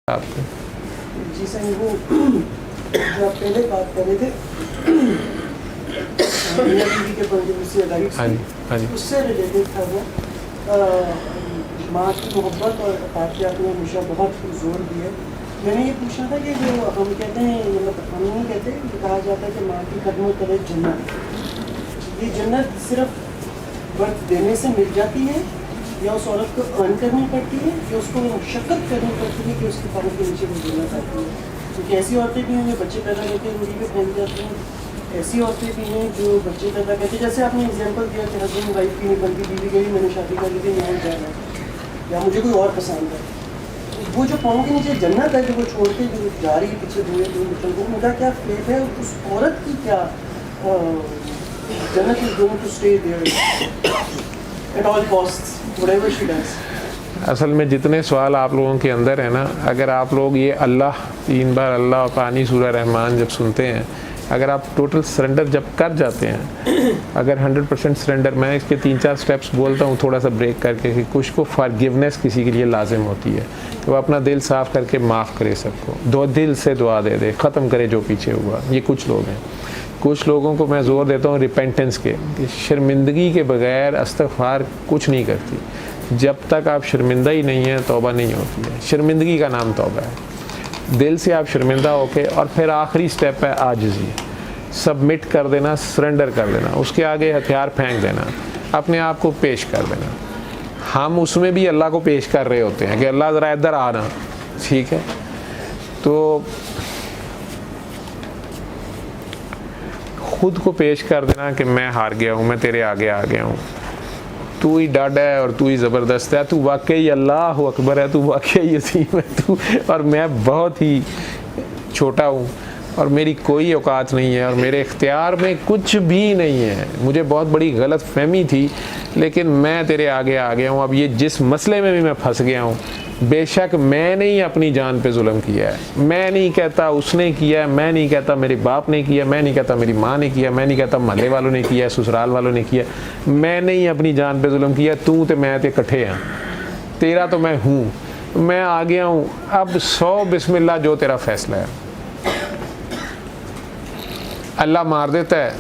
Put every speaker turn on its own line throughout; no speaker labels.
आपको।
जी सर, वो जो आप पहले बात कर रहे थे मियाँ बीवी के पॉइंट से राइट्स
हाँ जी, हाँ जी।
उससे रिलेटेड था वो माँ की मोहब्बत और अतातियात में हमेशा बहुत जोर दिया। मैंने ये पूछना था कि जो हम कहते हैं, मतलब हम नहीं कहते, कहा जाता है कि माँ की कदमों तले जन्नत, ये जन्नत सिर्फ बर्थ देने से मिल जाती है या उस औरत को अर्न करनी पड़ती है या उसको मुशक्कत करनी पड़ती है कि उसके पाँव के नीचे वो जन्नत आती है? क्योंकि ऐसी औरतें भी हैं जो बच्चे पैदा करके रूढ़ी पे फैल जाती हैं, ऐसी औरतें भी हैं जो बच्चे पैदा करते हैं। जैसे आपने एग्जांपल दिया कि हस्बैंड वाइफ की नहीं बल्कि बीवी गई, मैंने शादी कर ली थी, मैं जाना या मुझे कोई और पसंद है, वो जो पाँव के नीचे जन्नत है जो वो छोड़ के जो जा रही है पीछे धुएं चल रही, उनका क्या फेथ है? उस औरत की क्या जन्नत is going to stay there at all costs whatever she does?
असल में जितने सवाल आप लोगों के अंदर है ना, अगर आप लोग ये अल्लाह 3 बार अल्लाह और पानी सूरह रहमान जब सुनते हैं, अगर आप टोटल सरेंडर जब कर जाते हैं, अगर 100% सरेंडर, मैं इसके 3-4 स्टेप्स बोलता हूँ थोड़ा सा ब्रेक करके कि कुछ को फॉरगिवनेस किसी के लिए लाजिम होती है कि वो अपना दिल साफ़ करके माफ़ करे सबको, दो दिल से दुआ दे दे, ख़त्म करे जो पीछे हुआ। ये कुछ लोग हैं। कुछ लोगों को मैं ज़ोर देता हूँ रिपेंटेंस के, कि शर्मिंदगी के बगैर इस्तग़फ़ार कुछ नहीं करती। जब तक आप शर्मिंदा ही नहीं है तौबा नहीं होती है। शर्मिंदगी का नाम तौबा है। दिल से आप शर्मिंदा होके, और फिर आखिरी स्टेप है आजिज़ी, सबमिट कर देना, सरेंडर कर देना, उसके आगे हथियार फेंक देना, अपने आप को पेश कर देना। हम उसमें भी अल्लाह को पेश कर रहे होते हैं कि अल्लाह ज़रा इधर आना, ठीक है। तो खुद को पेश कर देना कि मैं हार गया हूँ, मैं तेरे आगे आ गया हूँ, तू ही डड है और तू ही ज़बरदस्त है, तू वाकई अल्लाह अकबर है, तू वाकई असीम है, तू, और मैं बहुत ही छोटा हूँ और मेरी कोई औकात नहीं है और मेरे इख्तियार में कुछ भी नहीं है। मुझे बहुत बड़ी गलत फहमी थी, लेकिन मैं तेरे आगे आ गया हूँ। अब ये जिस मसले में भी मैं फंस गया हूँ, बेशक मैंने ही अपनी जान पे जुल्म किया है। मैं नहीं कहता उसने किया है, मैं नहीं कहता मेरे बाप ने किया, मैं नहीं कहता मेरी माँ ने किया, मैं नहीं कहता महल्ले वालों ने किया, ससुराल वालों ने किया, मैंने ही अपनी जान पे जुल्म किया। तू तो मैं तो इकट्ठे हैं, तेरा तो मैं हूँ, मैं आ गया हूँ। अब 100 बिस्मिल्लाह, जो तेरा फैसला है। अल्लाह मार देता है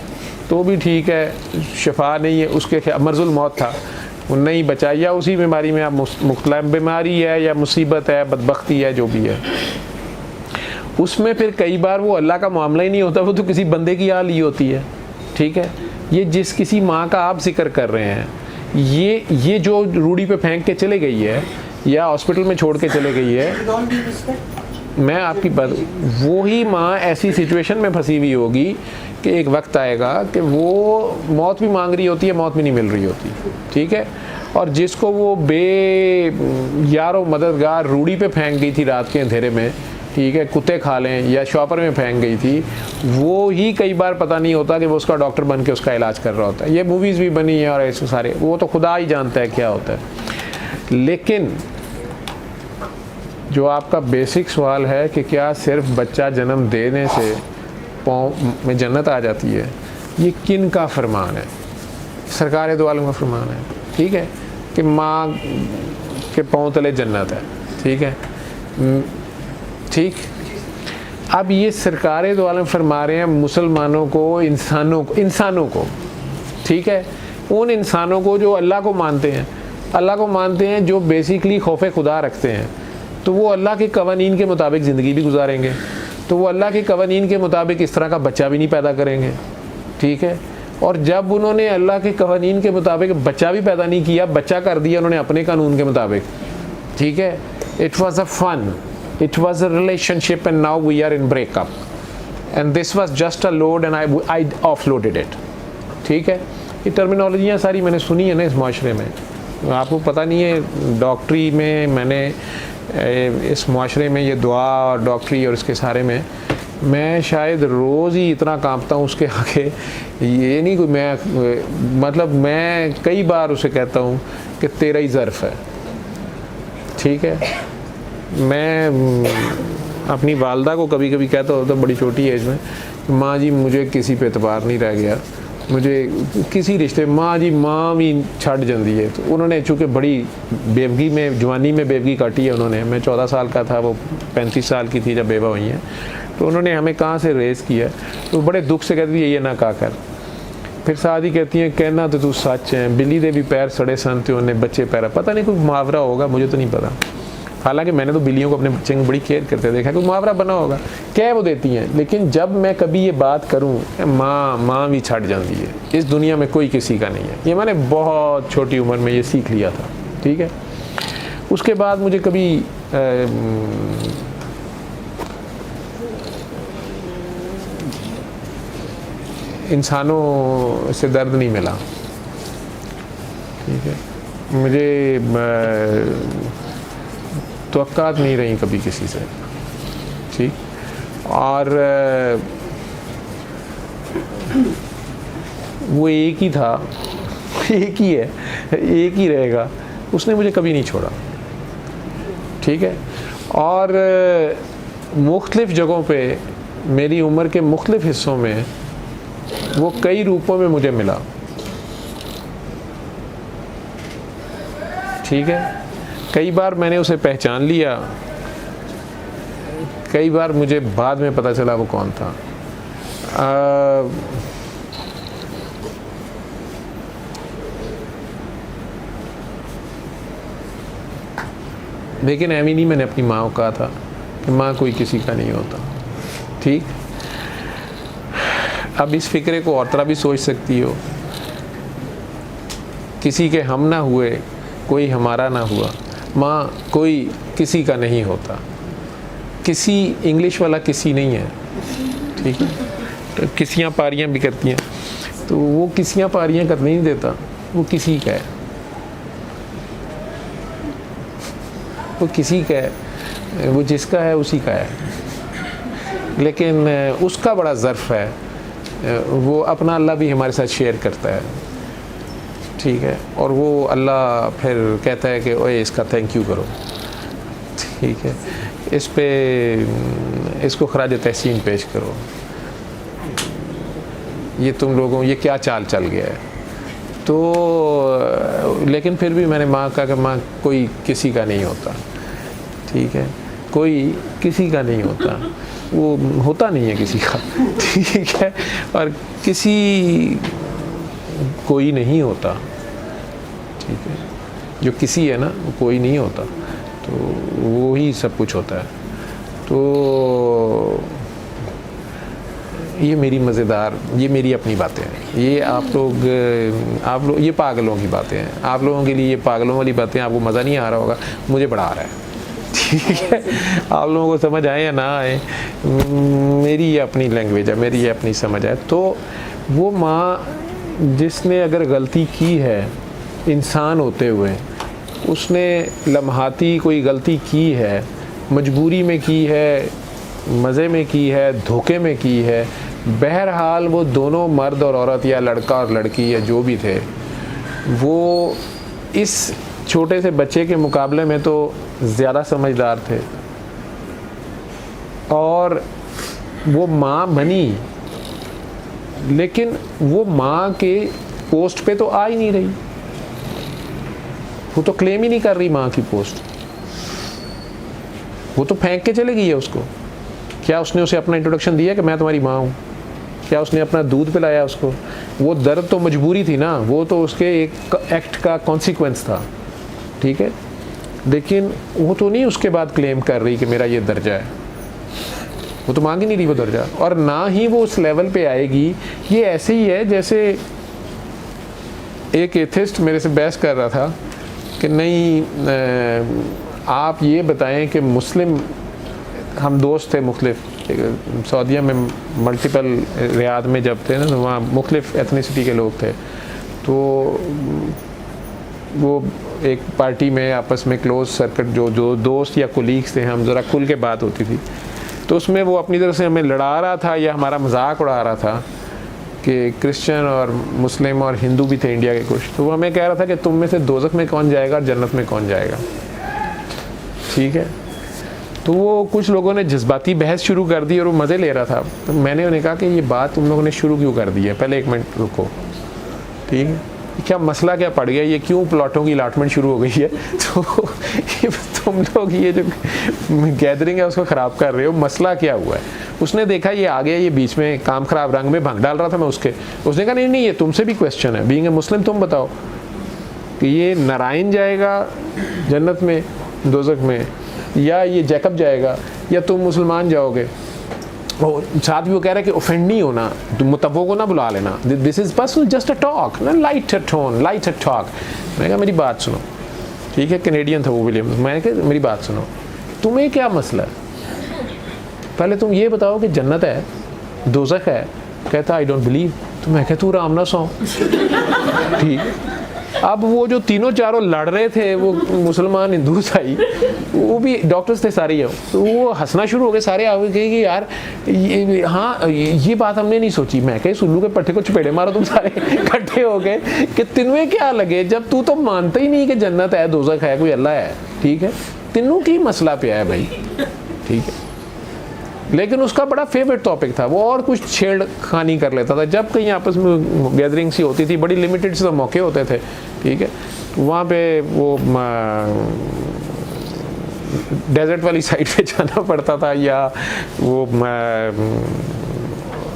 तो भी ठीक है, शिफा नहीं है, उसके मर्जुल मौत था, वो नहीं बचा, या उसी बीमारी में आप मुख्तलिफ बीमारी है या मुसीबत है, बदबख्ती है, जो भी है, उसमें फिर कई बार वो अल्लाह का मामला ही नहीं होता, वो तो किसी बंदे की हाल ही होती है, ठीक है। ये जिस किसी माँ का आप जिक्र कर रहे हैं, ये जो रूढ़ी पे फेंक के चले गई है या हॉस्पिटल में छोड़ के चले गई है, मैं आपकी बात, वो ही माँ ऐसी सिचुएशन में फंसी हुई होगी कि एक वक्त आएगा कि वो मौत भी मांग रही होती है, मौत भी नहीं मिल रही होती, ठीक है। और जिसको वो यारो मददगार रूढ़ी पे फेंक गई थी रात के अंधेरे में, ठीक है, कुत्ते खा लें, या शॉपर में फेंक गई थी, वो ही कई बार पता नहीं होता कि वो उसका डॉक्टर बन के उसका इलाज कर रहा होता है। ये मूवीज़ भी बनी है और ऐसे सारे, वो तो खुदा ही जानता है क्या होता है। लेकिन जो आपका बेसिक सवाल है कि क्या सिर्फ बच्चा जन्म देने से पाँव में जन्नत आ जाती है, ये किन का फरमान है? सरकार दो आलम का फरमान है, ठीक है, कि माँ के पाँव तले जन्नत है, ठीक है, ठीक। अब ये सरकार दो आलम फरमा रहे हैं मुसलमानों को, इंसानों को, ठीक है, उन इंसानों को जो अल्लाह को मानते हैं, जो बेसिकली खौफ खुदा रखते हैं, तो वो अल्लाह के कवानीन के मुताबिक ज़िंदगी भी गुजारेंगे, तो वो अल्लाह के कवानीन के मुताबिक इस तरह का बच्चा भी नहीं पैदा करेंगे, ठीक है। और जब उन्होंने अल्लाह के कवानीन के मुताबिक बच्चा भी पैदा नहीं किया, बच्चा कर दिया उन्होंने अपने कानून के मुताबिक, ठीक है। It was a fun, it was a relationship, and now we are in breakup, and this was just a load and I offloaded it, ठीक है। ये टर्मिनोलॉजियाँ सारी मैंने सुनी है ना इस माशरे में, आपको पता नहीं है। डॉक्टरी में मैंने इस माशरे में ये दुआ और डॉक्टरी और इसके सारे में मैं शायद रोज़ ही इतना कांपता हूँ उसके आगे। ये नहीं कोई मैं, मतलब मैं कई बार उसे कहता हूँ कि तेरा ही ज़र्फ़ है, ठीक है। मैं अपनी वालदा को कभी कभी कहता होता, बड़ी छोटी एज में, माँ जी मुझे किसी पे एतबार नहीं रह गया, मुझे किसी रिश्ते माँ जी माँ भी छड़ जाती है, तो उन्होंने चूँकि बड़ी बेवगी में जवानी में बेवगी काटी है उन्होंने। मैं 14 साल का था, वो 35 साल की थी जब बेवा हुई हैं, तो उन्होंने हमें कहाँ से रेस किया, तो बड़े दुख से कहती है ये ना कहा कर। फिर सादी कहती हैं कहना तो तू सच है, बिल्ली दे भी पैर सड़े सन थे उन्हें बच्चे पैरा, पता नहीं कोई मुहावरा होगा, मुझे तो नहीं पता। हालांकि मैंने तो बिल्लियों को अपने बच्चे की बड़ी केयर करते देखा, कोई मुहावरा बना होगा, क्या वो देती हैं। लेकिन जब मैं कभी ये बात करूं, माँ भी छट जाती है, इस दुनिया में कोई किसी का नहीं है। ये मैंने बहुत छोटी उम्र में ये सीख लिया था, ठीक है। उसके बाद मुझे कभी इंसानों से दर्द नहीं मिला, ठीक है। मुझे तवक्कात नहीं रही कभी किसी से, ठीक। और वो एक ही था, एक ही है, एक ही रहेगा, उसने मुझे कभी नहीं छोड़ा, ठीक है। और मुख्तलिफ़ जगहों पे मेरी उम्र के मुख्तलिफ़ हिस्सों में वो कई रूपों में मुझे मिला, ठीक है। कई बार मैंने उसे पहचान लिया, कई बार मुझे बाद में पता चला वो कौन था। लेकिन एमी नहीं, मैंने अपनी माँ को कहा था कि माँ कोई किसी का नहीं होता, ठीक। अब इस फिक्रे को और तरह भी सोच सकती हो, किसी के हम ना हुए कोई हमारा ना हुआ, माँ कोई किसी का नहीं होता। किसी इंग्लिश वाला किसी नहीं है, ठीक है। तो किसियाँ पारियाँ भी करती हैं, तो वो किसियाँ पारियाँ कर नहीं देता, वो किसी का है, वो किसी का है, वो जिसका है उसी का है। लेकिन उसका बड़ा ज़र्फ़ है, वो अपना अल्लाह भी हमारे साथ शेयर करता है, ठीक है। और वो अल्लाह फिर कहता है कि ओए इसका थैंक यू करो, ठीक है, इस पे इसको खराज तहसीन पेश करो, ये तुम लोगों ये क्या चाल चल गया है। तो लेकिन फिर भी मैंने माँ कहा कि माँ कोई किसी का नहीं होता, ठीक है, कोई किसी का नहीं होता, वो होता नहीं है किसी का, ठीक है। और किसी कोई नहीं होता, ठीक है, जो किसी है ना वो कोई नहीं होता, तो वो ही सब कुछ होता है। तो ये मेरी मज़ेदार, ये मेरी अपनी बातें हैं, ये आप लोग ये पागलों की बातें हैं, आप लोगों के लिए ये पागलों वाली बातें आपको मज़ा नहीं आ रहा होगा, मुझे बड़ा आ रहा है, ठीक है। आप लोगों को समझ आए या ना आए, मेरी ये अपनी लैंग्वेज है, मेरी ये अपनी समझ है। तो वो माँ जिसने अगर गलती की है इंसान होते हुए, उसने लम्हाती कोई गलती की है, मजबूरी में की है, मज़े में की है, धोखे में की है, बहरहाल वो दोनों मर्द और औरत या लड़का और लड़की या जो भी थे, वो इस छोटे से बच्चे के मुकाबले में तो ज़्यादा समझदार थे। और वो माँ बनी, लेकिन वो माँ के पोस्ट पे तो आ ही नहीं रही, वो तो क्लेम ही नहीं कर रही माँ की पोस्ट, वो तो फेंक के चले गई है उसको। क्या उसने उसे अपना इंट्रोडक्शन दिया कि मैं तुम्हारी माँ हूँ? क्या उसने अपना दूध पिलाया उसको? वो दर्द तो मजबूरी थी ना, वो तो उसके एक एक्ट का कॉन्सिक्वेंस था, ठीक है। लेकिन वो तो नहीं उसके बाद क्लेम कर रही कि मेरा ये दर्जा है, वो तो मांग ही नहीं रही वो दर्जा, और ना ही वो उस लेवल पे आएगी। ये ऐसे ही है जैसे एक एथिस्ट मेरे से बहस कर रहा था कि नहीं आप ये बताएं कि मुस्लिम, हम दोस्त थे मुख्तलिफ, सऊदीया में मल्टीपल रियाद में जब थे ना, तो वहाँ मुख्तलिफ एथनिसिटी के लोग थे, तो वो एक पार्टी में आपस में क्लोज सर्किट जो दोस्त या कोलीग्स थे, हम ज़रा खुल के बात होती थी, तो उसमें वो अपनी तरफ से हमें लड़ा रहा था या हमारा मजाक उड़ा रहा था कि क्रिश्चियन और मुस्लिम और हिंदू भी थे इंडिया के कुछ, तो वो हमें कह रहा था कि तुम में से दोज़ख में कौन जाएगा और जन्नत में कौन जाएगा, ठीक है। तो वो कुछ लोगों ने जज्बाती बहस शुरू कर दी और वो मज़े ले रहा था। तो मैंने उन्हें कहा कि ये बात तुम लोगों ने शुरू क्यों कर दी है, पहले 1 मिनट रुको, ठीक है, क्या मसला क्या पड़ गया, ये क्यों प्लॉटों की अलाटमेंट शुरू हो गई है। तो तुम लोग ये जो गैदरिंग है उसको ख़राब कर रहे हो, मसला क्या हुआ है। उसने देखा ये आ गया, ये बीच में काम ख़राब रंग में भंग डाल रहा था मैं उसके, उसने कहा नहीं नहीं ये तुमसे भी क्वेश्चन है, बीइंग ए मुस्लिम तुम बताओ कि ये नारायण जाएगा जन्नत में दोज़ख में, या ये जैकब जाएगा, या तुम मुसलमान जाओगे। और साथ भी वो कह रहा है कि ऑफेंड नहीं होना, मुतब्बों को ना बुला लेना, this is personal just a talk ना, लाइट टोन, लाइट टॉक। मैंने कहा मेरी बात सुनो, ठीक है, कैनेडियन था वो विलियम, मैंने कहा मेरी बात सुनो, तुम्हें क्या मसला है, पहले तुम ये बताओ कि जन्नत है दोज़ख है। कहता आई डोंट बिलीव। तो मैं कहता तू राम ना सौ, ठीक। अब वो जो तीनों चारों लड़ रहे थे, वो मुसलमान हिंदू ईसाई, वो भी डॉक्टर्स थे सारे, तो वो हंसना शुरू हो गए सारे, आगे कहे कि यार ये बात हमने नहीं सोची। मैं कहे सुल्लू के पट्टे को चपेड़े मारो तुम सारे इकट्ठे हो गए कि तिनमें क्या लगे, जब तू तो मानता ही नहीं कि जन्नत है दोज़ख है कोई अल्लाह है, ठीक है, तीनों की मसला पे है भाई, ठीक है। लेकिन उसका बड़ा फेवरेट टॉपिक था, वो और कुछ छेड़खानी कर लेता था। जब कहीं आपस में गैदरिंग सी होती थी, बड़ी लिमिटेड से मौके होते थे, ठीक है, वहाँ पे वो डेजर्ट वाली साइड पे जाना पड़ता था, या वो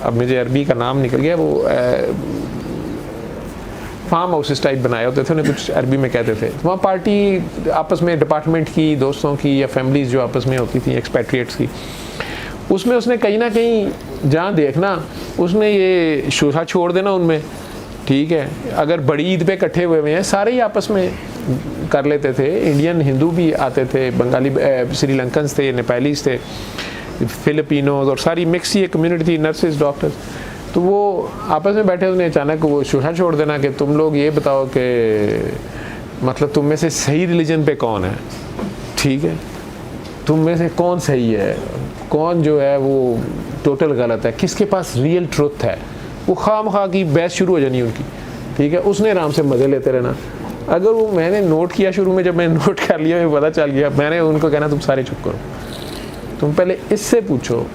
अब मुझे अरबी का नाम निकल गया, वो फार्म हाउसेस टाइप बनाए होते थे, उन्हें कुछ अरबी में कहते थे। वहाँ पार्टी आपस में डिपार्टमेंट की, दोस्तों की, या फैमिलीज जो आपस में होती थी एक्सपैट्रिएट्स की, उसमें उसने कहीं ना कहीं जहाँ देखना उसने ये शूसा छोड़ देना उनमें, ठीक है। अगर बड़ी ईद पे इकट्ठे हुए हुए हैं सारे ही आपस में कर लेते थे, इंडियन हिंदू भी आते थे, बंगाली श्रीलंकन्स थे, नेपालीज थे, फिलिपिनोज, और सारी मिक्स ही कम्युनिटी थी, नर्सेज डॉक्टर्स। तो वो आपस में बैठे, उन्हें अचानक वो शूसा छोड़ देना कि तुम लोग ये बताओ कि मतलब तुम में से सही रिलीजन पे कौन है, ठीक है, तुम में से कौन सही है, कौन जो है वो टोटल गलत है, किसके पास रियल ट्रुथ है। वो खामखा की बहस शुरू हो जानी उनकी, ठीक है। उसने आराम से मज़े लेते रहना। अगर वो मैंने नोट किया शुरू में, जब मैंने नोट कर लिया, मुझे पता चल गया, मैंने उनको कहना तुम सारे चुप करो, तुम पहले इससे पूछो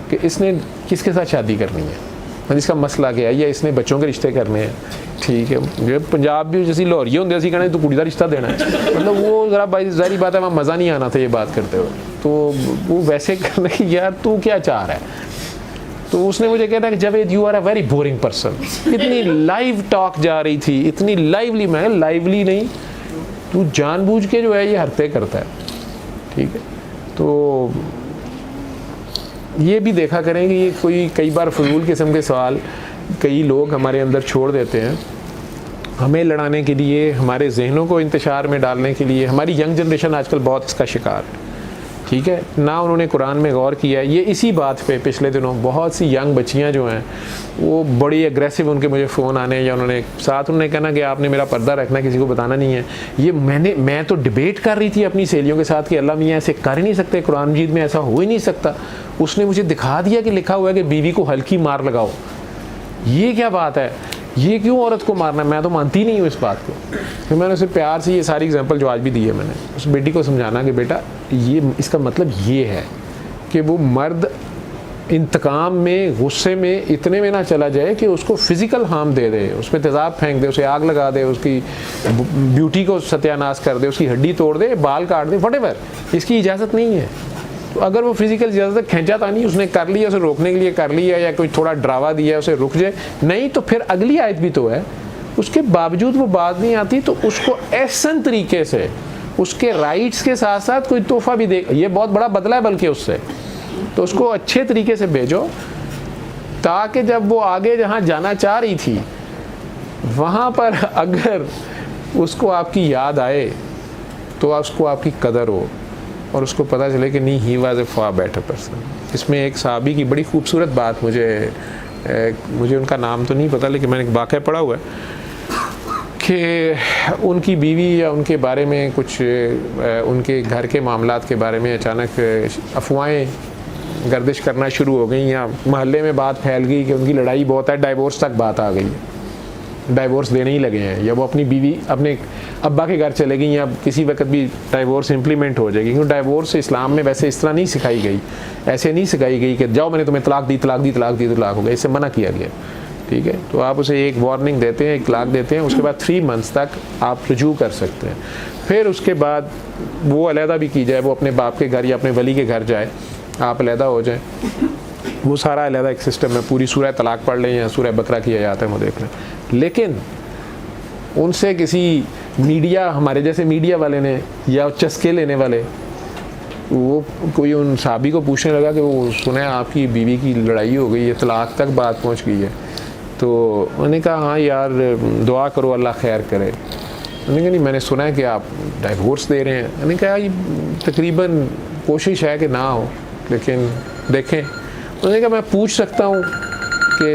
कि इसने किसके साथ शादी करनी है, इसका मसला क्या है, या इसने बच्चों के रिश्ते करने हैं, ठीक है। जो पंजाब भी जैसी लाहौरी होंगे असं कहना तू कुड़ी का रिश्ता देना है, मतलब वो ज़रा भाई ज़ाहिर बात है वहाँ मज़ा नहीं आना था ये बात करते हुए। तो वो वैसे करने की यार तू क्या चाह रहा है। तो उसने मुझे कहना कि Javed you are a very boring person. इतनी लाइव टॉक जा रही थी, इतनी लाइवली, मैं लाइवली नहीं, तू जानबूझ के जो है ये हरकतें करता है, ठीक है। तो ये भी देखा करें कि ये कोई कई बार फजूल किस्म के सवाल कई लोग हमारे अंदर छोड़ देते हैं, हमें लड़ाने के लिए, हमारे जहनों को इंतशार में डालने के लिए। हमारी यंग जनरेशन आजकल बहुत इसका शिकार है, ठीक है ना। उन्होंने कुरान में गौर किया है। ये इसी बात पे पिछले दिनों बहुत सी यंग बच्चियां जो हैं वो बड़ी एग्रेसिव, उनके मुझे फ़ोन आने, या उन्होंने साथ उन्होंने कहना कि आपने मेरा पर्दा रखना, किसी को बताना नहीं है। ये मैं तो डिबेट कर रही थी अपनी सहेलियों के साथ कि अल्लाह मियाँ ऐसे कर ही नहीं सकते, कुरान मजीद में ऐसा हो ही नहीं सकता। उसने मुझे दिखा दिया कि लिखा हुआ है कि बीवी को हल्की मार लगाओ। ये क्या बात है, ये क्यों औरत को मारना, मैं तो मानती नहीं हूँ इस बात को। फिर मैंने उसे प्यार से ये सारी एग्जांपल जो आज भी दी है, मैंने उस बेटी को समझाना कि बेटा ये इसका मतलब ये है कि वो मर्द इंतकाम में, गुस्से में इतने में ना चला जाए कि उसको फिज़िकल हार्म दे दे, उस पर तेज़ाब फेंक दे, उसे आग लगा दे, उसकी ब्यूटी को सत्यानाश कर दे, उसकी हड्डी तोड़ दे, बाल काट दे, व्हाटएवर। इसकी इजाज़त नहीं है। तो अगर वो फिजिकल इजाज़त खींचातानी उसने कर लिया, उसे रोकने के लिए कर लिया, या कोई थोड़ा डरावा दिया उसे रुक जाए, नहीं तो फिर अगली आयत भी तो है, उसके बावजूद वो बात नहीं आती तो उसको एहसन तरीके से उसके राइट्स के साथ साथ कोई तोहफा भी दे। ये बहुत बड़ा बदला है बल्कि उससे, तो उसको अच्छे तरीके से भेजो ताकि जब वो आगे जहाँ जाना चाह रही थी वहाँ पर अगर उसको आपकी याद आए तो उसको आपकी कदर हो और उसको पता चले कि नहीं, he was a far better person. इसमें एक साहबी की बड़ी खूबसूरत बात मुझे उनका नाम तो नहीं पता, लेकिन मैंने एक वाक़या पढ़ा हुआ है कि उनकी बीवी या उनके बारे में कुछ उनके घर के मामलात के बारे में अचानक अफवाहें गर्दिश करना शुरू हो गई, या मोहल्ले में बात फैल गई कि उनकी लड़ाई बहुत है, डाइवोर्स तक बात आ गई। डाइवोर्स देने ही लगे हैं, या वो अपनी बीवी अपने अब्बा के घर चले गई, या किसी वक्त भी डाइवोर्स इंप्लीमेंट हो जाएगी। क्योंकि डाइवोर्स इस्लाम में वैसे इस तरह नहीं सिखाई गई, ऐसे नहीं सिखाई गई कि जाओ मैंने तुम्हें तलाक दी तलाक हो गया, इससे मना किया गया। ठीक है, तो आप उसे एक वार्निंग देते हैं, एक तलाक देते हैं, उसके बाद 3 मंथ्स तक आप रुजू कर सकते हैं। फिर उसके बाद वो अलहदा भी की जाए, वो अपने बाप के घर या अपने वली के घर जाए, आप अलहदा हो जाए, वो सारा अलहदा एक सिस्टम है। पूरी सूरह तलाक पढ़ लें या सूरह बकरा किया जाता है वो देख लें। लेकिन उनसे किसी मीडिया, हमारे जैसे मीडिया वाले ने या चस्के लेने वाले, वो कोई उन साहबी को पूछने लगा कि वो सुने आपकी बीवी की लड़ाई हो गई है, तलाक तक बात पहुंच गई है। तो उन्होंने कहा हाँ यार दुआ करो अल्लाह खैर करे। उन्होंने कहा नहीं मैंने सुना है कि आप डाइवोर्स दे रहे हैं। उन्होंने कहा ये तकरीबन कोशिश है कि ना हो, लेकिन देखें। उन्होंने कहा मैं पूछ सकता हूँ कि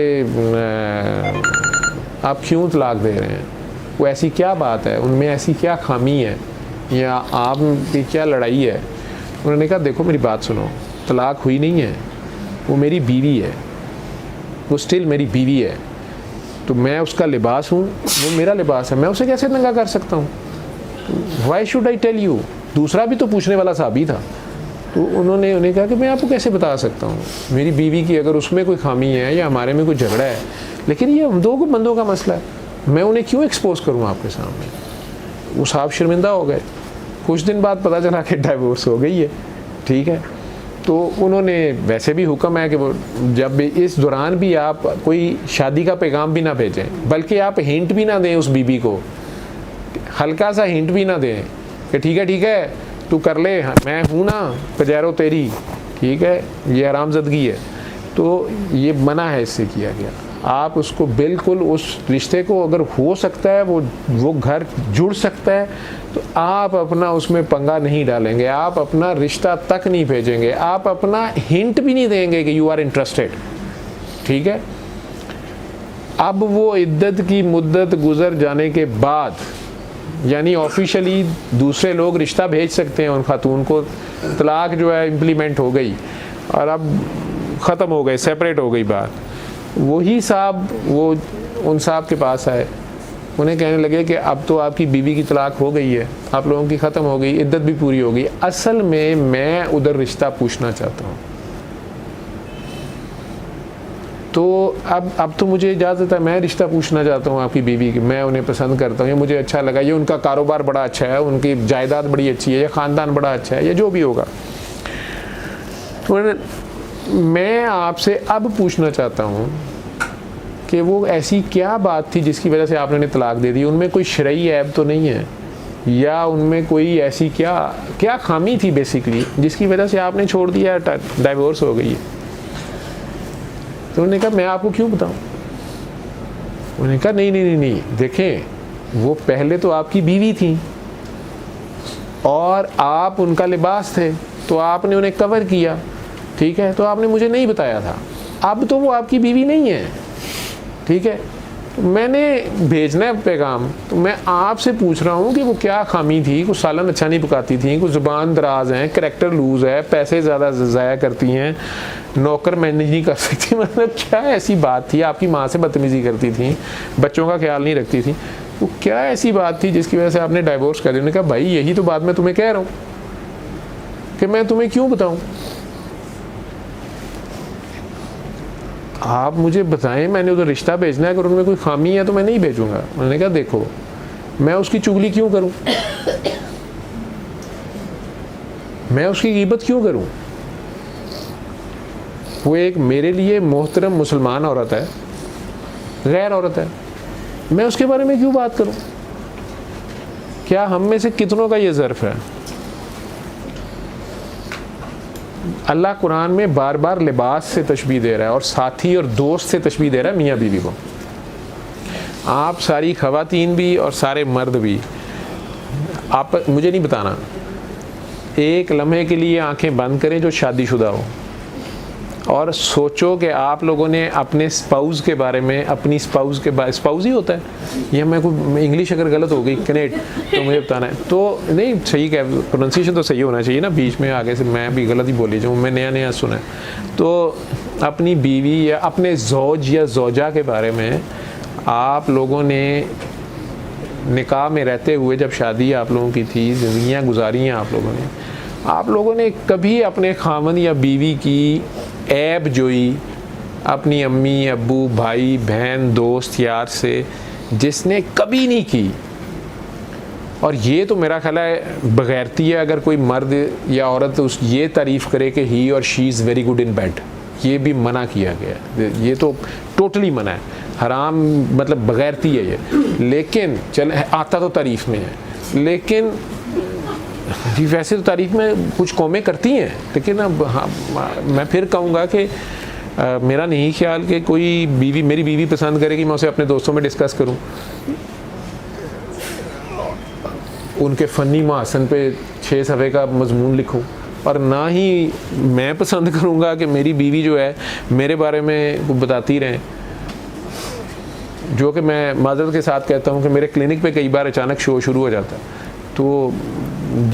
आप क्यों तलाक दे रहे हैं, वो ऐसी क्या बात है, उनमें ऐसी क्या खामी है, या आप की क्या लड़ाई है। उन्होंने कहा देखो मेरी बात सुनो, तलाक हुई नहीं है, वो मेरी बीवी है, वो स्टिल मेरी बीवी है, तो मैं उसका लिबास हूँ, वो मेरा लिबास है, मैं उसे कैसे नंगा कर सकता हूँ। Why should I tell you. दूसरा भी तो पूछने वाला साहबी था, तो उन्होंने कहा कि मैं आपको कैसे बता सकता हूँ मेरी बीवी की अगर उसमें कोई खामी है या हमारे में कोई झगड़ा है, लेकिन ये हम 2 बंदों का मसला है, मैं उन्हें क्यों एक्सपोज करूँ आपके सामने। वो साहब शर्मिंदा हो गए। कुछ दिन बाद पता चला कि डाइवोर्स हो गई है। ठीक है, तो उन्होंने वैसे भी हुक्म है कि वो जब भी इस दौरान भी आप कोई शादी का पैगाम भी ना भेजें, बल्कि आप हिंट भी ना दें उस बीबी को, हल्का सा हिंट भी ना दें कि ठीक है तू कर ले, मैं हूँ ना पजारो तेरी, ठीक है, ये हरामज़दगी है। तो ये मना है इससे किया गया। आप उसको बिल्कुल उस रिश्ते को, अगर हो सकता है वो घर जुड़ सकता है, तो आप अपना उसमें पंगा नहीं डालेंगे, आप अपना रिश्ता तक नहीं भेजेंगे, आप अपना हिंट भी नहीं देंगे कि यू आर इंटरेस्टेड। ठीक है, अब वो इद्दत की मुद्दत गुजर जाने के बाद, यानी ऑफिशियली दूसरे लोग रिश्ता भेज सकते हैं उन खातून को, तलाक जो है इम्प्लीमेंट हो गई और अब ख़त्म हो गए, सेपरेट हो गई बात। वही साहब वो उन साहब के पास आए, उन्हें कहने लगे कि अब तो आपकी बीवी की तलाक हो गई है, आप लोगों की ख़त्म हो गई, इद्दत भी पूरी हो गई, असल में मैं उधर रिश्ता पूछना चाहता हूँ। तो अब तो मुझे इजाज़त है, मैं रिश्ता पूछना चाहता हूँ आपकी बीवी की, मैं उन्हें पसंद करता हूँ, ये मुझे अच्छा लगा, ये उनका कारोबार बड़ा अच्छा है, उनकी जायदाद बड़ी अच्छी है, या ख़ानदान बड़ा अच्छा है, या जो भी होगा। तो मैं आपसे अब पूछना चाहता हूँ कि वो ऐसी क्या बात थी जिसकी वजह से आपने उन्हें तलाक दे दी। उनमें कोई शरई ऐब तो नहीं है, या उनमें कोई ऐसी क्या खामी थी बेसिकली जिसकी वजह से आपने छोड़ दिया, डाइवोर्स हो गई है। तो उन्होंने कहा मैं आपको क्यों बताऊं। उन्होंने कहा नहीं, देखें वो पहले तो आपकी बीवी थी और आप उनका लिबास थे, तो आपने उन्हें कवर किया, ठीक है, तो आपने मुझे नहीं बताया था। अब तो वो आपकी बीवी नहीं है, ठीक है, मैंने भेजना है पैगाम, तो मैं आपसे पूछ रहा हूँ कि वो क्या खामी थी। कुछ सालन अच्छा नहीं पकाती थी, कुछ ज़ुबान दराज हैं, करैक्टर लूज़ है, पैसे ज़्यादा ज़ाया करती हैं, नौकर मैनेज नहीं कर सकती, मतलब क्या ऐसी बात थी, आपकी माँ से बदतमीज़ी करती थी, बच्चों का ख्याल नहीं रखती थी, वो क्या ऐसी बात थी जिसकी वजह से आपने डाइवोर्स कर दिया। उन्होंने कहा भाई यही तो बात मैं तुम्हें कह रहा हूँ कि मैं तुम्हें क्यों बताऊँ, आप मुझे बताएं, मैंने उधर रिश्ता भेजना है, अगर उनमें कोई खामी है तो मैं नहीं भेजूंगा। उन्होंने कहा देखो मैं उसकी चुगली क्यों करूं, मैं उसकी ग़ीबत क्यों करूं, वो एक मेरे लिए मोहतरम मुसलमान औरत है, गैर औरत है, मैं उसके बारे में क्यों बात करूं। क्या हम में से कितनों का ये ज़र्फ है। अल्लाह कुरान में बार बार लिबास से तशबीह दे रहा है और साथी और दोस्त से तशबीह दे रहा है मियाँ बीवी को। आप सारी ख़वातीन भी और सारे मर्द भी, आप मुझे नहीं बताना, एक लम्हे के लिए आंखें बंद करें जो शादीशुदा हो और सोचो कि आप लोगों ने अपने स्पाउस के बारे में, अपनी स्पाउस के बारे, स्पाउस ही होता है ये, मैं कोई इंग्लिश अगर गलत हो गई कनेक्ट तो मुझे बताना है। तो नहीं सही क्या, प्रोनाउंसिएशन तो सही होना चाहिए ना, बीच में आगे से मैं भी गलत ही बोली जाऊँ, मैं नया सुना है। तो अपनी बीवी या अपने ज़ौज या ज़ौजा के बारे में आप लोगों ने निकाह में रहते हुए जब शादी आप लोगों की थी, ज़िंदगियाँ गुजारी हैं आप लोगों ने कभी अपने खामन या बीवी की ऐब जोई अपनी अम्मी, अब्बू, भाई, बहन, दोस्त, यार से, जिसने कभी नहीं की। और ये तो मेरा ख्याल है बगैरती है अगर कोई मर्द या औरत उस ये तारीफ़ करे कि ही और she is very good in bed, ये भी मना किया गया है, ये तो टोटली मना है, हराम, मतलब बगैरती है ये। लेकिन चल आता तो तारीफ़ में है, लेकिन जी वैसे तो तारीफ़ में कुछ कौमें करती हैं, लेकिन अब हाँ, मैं फिर कहूँगा कि मेरा नहीं ख्याल कि कोई बीवी, मेरी बीवी पसंद करेगी मैं उसे अपने दोस्तों में डिस्कस करूं, उनके फ़नी महासन पे 6 सफ़े का मजमून लिखूं, और ना ही मैं पसंद करूंगा कि मेरी बीवी जो है मेरे बारे में बताती रहें, जो कि मैं माज़रत के साथ कहता हूं कि मेरे क्लिनिक पे कई बार अचानक शो शुरू हो जाता है, तो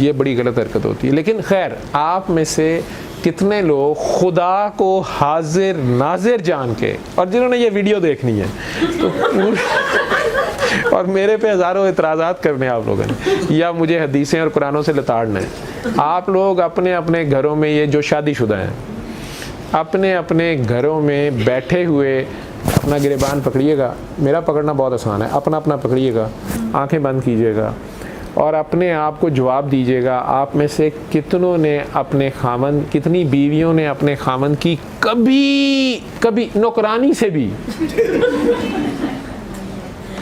ये बड़ी गलत हरकत होती है। लेकिन खैर, आप में से कितने लोग खुदा को हाजिर नाजिर जान के, और जिन्होंने ये वीडियो देखनी है तो और मेरे पे हज़ारों एतराज़ात करने आप लोगों ने, या मुझे हदीसें और कुरानों से लताड़ना है, आप लोग अपने अपने घरों में, ये जो शादीशुदा हैं, अपने अपने घरों में बैठे हुए अपना गिरेबान पकड़िएगा, मेरा पकड़ना बहुत आसान है, अपना अपना पकड़िएगा, आंखें बंद कीजिएगा और अपने आप को जवाब दीजिएगा, आप में से कितनों ने अपने खामन, कितनी बीवियों ने अपने खामन की कभी नौकरानी से भी,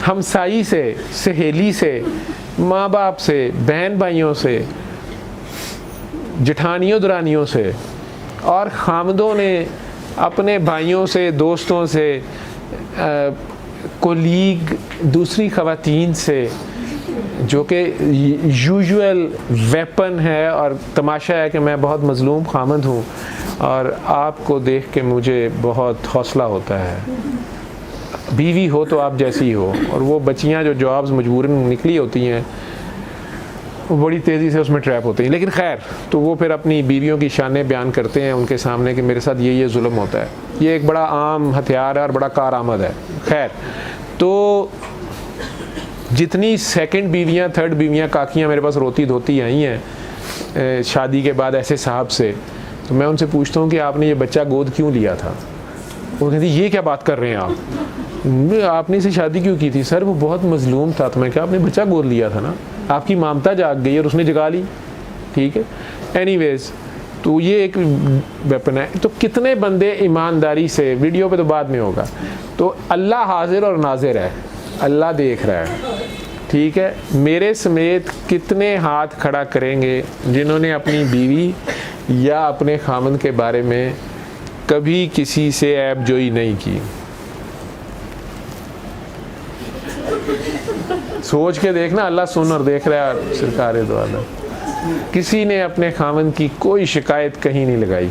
हमसाई से, सहेली से, माँ बाप से, बहन भाइयों से, जेठानियों दरानियों से, और खामदों ने अपने भाइयों से, दोस्तों से, कोलीग, दूसरी ख़वातीन से, जो कि यूजुअल वेपन है, और तमाशा है कि मैं बहुत मज़लूम खामद हूँ और आपको देख के मुझे बहुत हौसला होता है। बीवी हो तो आप जैसी हो, और वो बच्चियाँ जो जॉब्स मजबूरन निकली होती हैं वो बड़ी तेज़ी से उसमें ट्रैप होती हैं। लेकिन खैर, तो वो फिर अपनी बीवियों की शानें बयान करते हैं उनके सामने कि मेरे साथ ये जुल्म होता है। ये एक बड़ा आम हथियार है और बड़ा कारआमद है। खैर, तो जितनी सेकंड बीवियाँ, थर्ड बीवियाँ, काकियाँ मेरे पास रोती धोती आई हैं शादी के बाद ऐसे साहब से, तो मैं उनसे पूछता हूँ कि आपने ये बच्चा गोद क्यों लिया था? वो कहती ये क्या बात कर रहे हैं आप, आपने इसे शादी क्यों की थी? सर वो बहुत मजलूम था। तो मैं क्या, आपने बच्चा गोद लिया था ना, आपकी ममता जाग गई और उसने जगा ली, ठीक है। एनीवेज, तो ये एक वेपन है। तो कितने बंदे ईमानदारी से, वीडियो पे तो बाद में होगा, तो अल्लाह हाजिर और नाजिर है, अल्लाह देख रहा है, ठीक है। मेरे समेत कितने हाथ खड़ा करेंगे जिन्होंने अपनी बीवी या अपने खामन के बारे में कभी किसी से ऐब जोई नहीं की? सोच के देखना, अल्लाह सुन और देख रहा है। सरकार दो आलम, किसी ने अपने खामन की कोई शिकायत कहीं नहीं लगाई।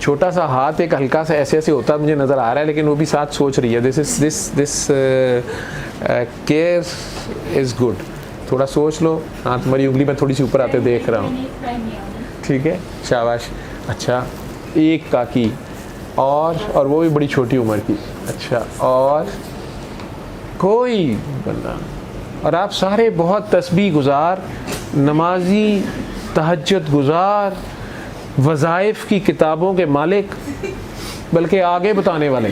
छोटा सा हाथ एक हल्का सा ऐसे ऐसे होता मुझे नज़र आ रहा है, लेकिन वो भी साथ सोच रही है। This care is good. थोड़ा सोच लो। हाँ, तुम्हारी उंगली में थोड़ी सी ऊपर आते देख रहा हूँ, ठीक है, शाबाश। अच्छा, एक काकी और वो भी बड़ी छोटी उम्र की। अच्छा, और कोई बंदा, और आप सारे बहुत तस्बीह गुज़ार, नमाजी, तहज्जुद गुज़ार, वज़ाइफ की किताबों के मालिक, बल्कि आगे बताने वाले।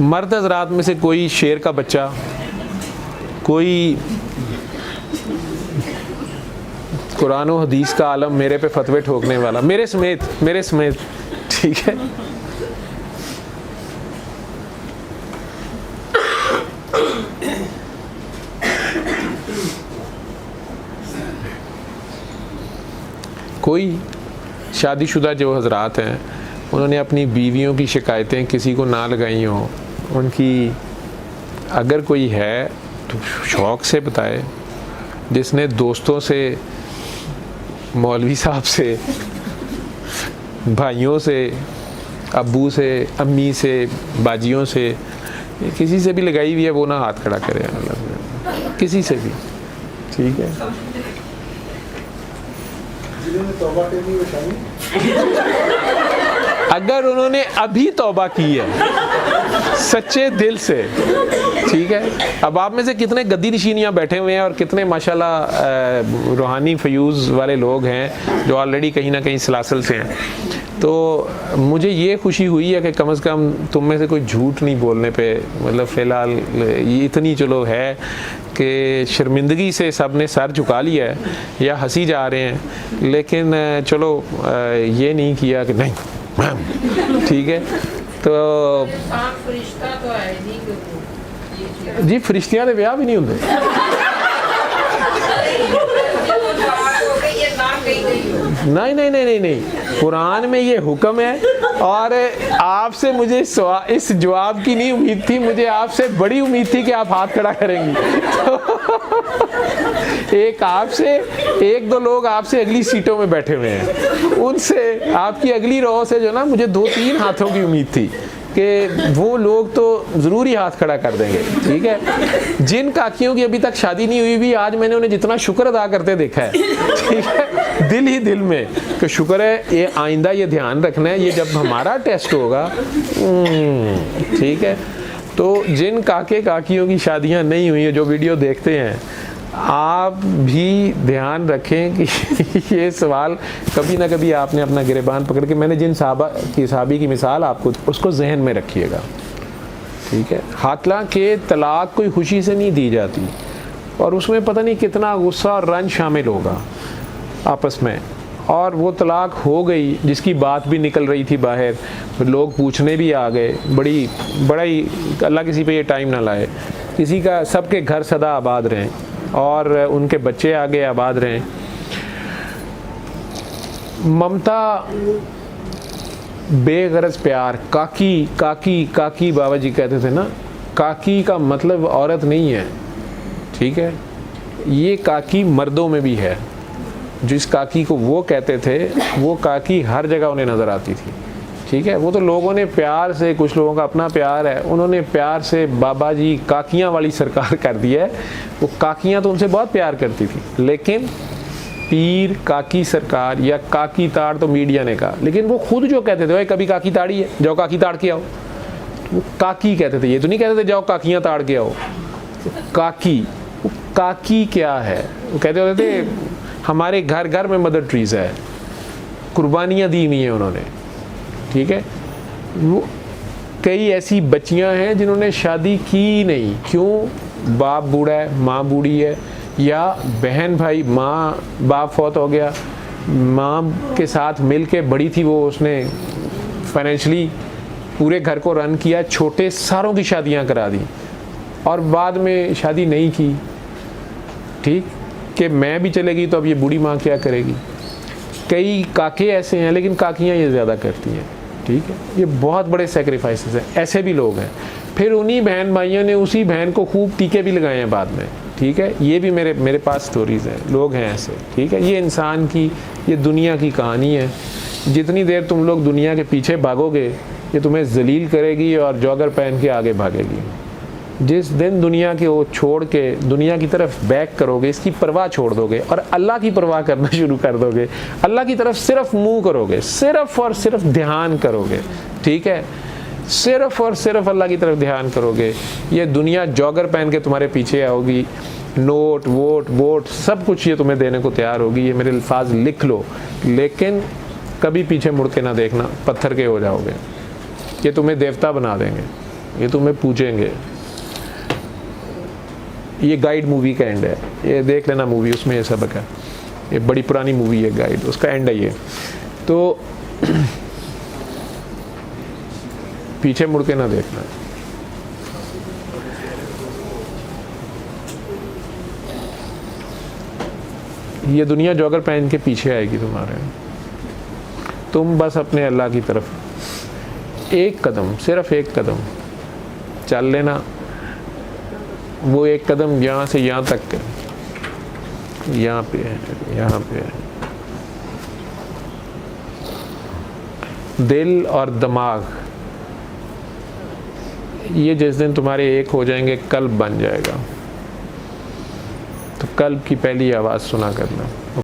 मर्द हज़रात में से कोई शेर का बच्चा, कोई कुरान और हदीस का आलम मेरे पे फतवे ठोकने वाला, मेरे समेत, ठीक है। कोई शादीशुदा जो हज़रात हैं, उन्होंने अपनी बीवियों की शिकायतें किसी को ना लगाई हों, उनकी अगर कोई है तो शौक़ से बताए। जिसने दोस्तों से, मौलवी साहब से, भाइयों से, अब्बू से, अम्मी से, बाजियों से, किसी से भी लगाई हुई है, वो ना हाथ खड़ा करे, किसी से भी, ठीक है। अगर उन्होंने अभी तौबा की है सच्चे दिल से, ठीक है। अब आप में से कितने गद्दी नशीनियाँ बैठे हुए हैं और कितने माशाल्लाह रूहानी फयूज़ वाले लोग हैं जो ऑलरेडी कहीं ना कहीं सलासल से हैं। तो मुझे ये खुशी हुई है कि कम से कम तुम में से कोई झूठ नहीं बोलने पे, मतलब फ़िलहाल ये इतनी चलो है कि शर्मिंदगी से सब ने सर झुका लिया है या हंसी जा रहे हैं, लेकिन चलो ये नहीं किया कि नहीं ठीक है। तो जी फरिश्तियां दे ब्याह भी नहीं होंगे। नहीं, कुरान में ये हुक्म है और आपसे मुझे इस जवाब की नहीं उम्मीद थी, मुझे आपसे बड़ी उम्मीद थी कि आप हाथ खड़ा करेंगी। तो एक आपसे, एक दो लोग आपसे अगली सीटों में बैठे हुए हैं, उनसे आपकी अगली रो से जो ना मुझे 2-3 हाथों की उम्मीद थी कि वो लोग तो ज़रूर ही हाथ खड़ा कर देंगे, ठीक है। जिन काकियों की अभी तक शादी नहीं हुई भी, आज मैंने उन्हें जितना शुक्र अदा करते देखा है, ठीक है, दिल ही दिल में कि शुक्र है, ये आइंदा ये ध्यान रखना है, ये जब हमारा टेस्ट होगा, ठीक है। तो जिन काके काकियों की शादियां नहीं हुई है, जो वीडियो देखते हैं, आप भी ध्यान रखें कि ये सवाल कभी ना कभी आपने अपना गिरेबान पकड़ के, मैंने जिन साहबी की मिसाल आपको, उसको जहन में रखिएगा, ठीक है। हालांकि तलाक कोई खुशी से नहीं दी जाती और उसमें पता नहीं कितना गुस्सा और रंज शामिल होगा आपस में, और वो तलाक हो गई जिसकी बात भी निकल रही थी बाहर, लोग पूछने भी आ गए, बड़ा ही अल्लाह किसी पे ये टाइम ना लाए, किसी का, सबके घर सदा आबाद रहें और उनके बच्चे आगे आबाद रहें। ममता बेगरज प्यार, काकी काकी काकी बाबा जी कहते थे ना, काकी का मतलब औरत नहीं है, ठीक है। ये काकी मर्दों में भी है। जिस काकी को वो कहते थे, वो काकी हर जगह उन्हें नज़र आती थी, ठीक है। वो तो लोगों ने प्यार से, कुछ लोगों का अपना प्यार है, उन्होंने प्यार से बाबा जी काकियाँ वाली सरकार कर दी है। वो काकियाँ तो उनसे बहुत प्यार करती थी, लेकिन पीर काकी सरकार या काकी ताड़ तो मीडिया ने कहा, लेकिन वो खुद जो कहते थे, भाई कभी काकी ताड़ी है, जाओ काकी ताड़ के आओ, वो काकी कहते थे, ये तो नहीं कहते थे जाओ काकियाँ ताड़ के आओ। काकी, काकी क्या है? वो कहते होते थे हमारे घर घर में मदर ट्रीज़ है, कुर्बानियाँ दी हुई हैं उन्होंने, ठीक है। वो कई ऐसी बच्चियां हैं जिन्होंने शादी की नहीं, क्यों? बाप बूढ़ा है, माँ बूढ़ी है, या बहन भाई, माँ बाप फौत हो गया, माँ के साथ मिल के बड़ी थी वो, उसने फाइनेंशली पूरे घर को रन किया, छोटे सारों की शादियां करा दी और बाद में शादी नहीं की, ठीक, कि मैं भी चलेगी तो अब ये बूढ़ी माँ क्या करेगी। कई काके ऐसे हैं, लेकिन काकियाँ ये ज़्यादा करती हैं, ठीक है। ये बहुत बड़े सेक्रीफाइसेस हैं, ऐसे भी लोग हैं। फिर उन्हीं बहन भाइयों ने उसी बहन को खूब टीके भी लगाए हैं बाद में, ठीक है। ये भी मेरे पास स्टोरीज़ हैं, लोग हैं ऐसे, ठीक है। ये इंसान की, ये दुनिया की कहानी है। जितनी देर तुम लोग दुनिया के पीछे भागोगे, ये तुम्हें जलील करेगी और जॉगर पहन के आगे भागेगी। जिस दिन दुनिया के वो छोड़ के दुनिया की तरफ बैक करोगे, इसकी परवाह छोड़ दोगे और अल्लाह की परवाह करना शुरू कर दोगे, अल्लाह की तरफ सिर्फ मुंह करोगे, सिर्फ और सिर्फ ध्यान करोगे, ठीक है, सिर्फ और सिर्फ अल्लाह की तरफ ध्यान करोगे, ये दुनिया जॉगर पहन के तुम्हारे पीछे आओगी, नोट वोट सब कुछ ये तुम्हें देने को तैयार होगी। ये मेरे अल्फाज लिख लो, लेकिन कभी पीछे मुड़ के ना देखना, पत्थर के हो जाओगे। ये तुम्हें देवता बना देंगे, ये तुम्हें पूजेंगे। ये गाइड मूवी का एंड है, ये देख लेना मूवी, उसमें ये सबक है। ये बड़ी पुरानी मूवी है गाइड, उसका एंड है ये। तो पीछे मुड़ के ना देखना। ये दुनिया जॉगर पहन के पीछे आएगी तुम्हारे, तुम बस अपने अल्लाह की तरफ एक कदम, सिर्फ एक कदम चल लेना। वो एक कदम यहाँ से यहाँ तक है, यहाँ पे है, यहाँ पे है। दिल और दिमाग ये जिस दिन तुम्हारे एक हो जाएंगे, कल्ब बन जाएगा। तो कल्ब की पहली आवाज़ सुना करना। वो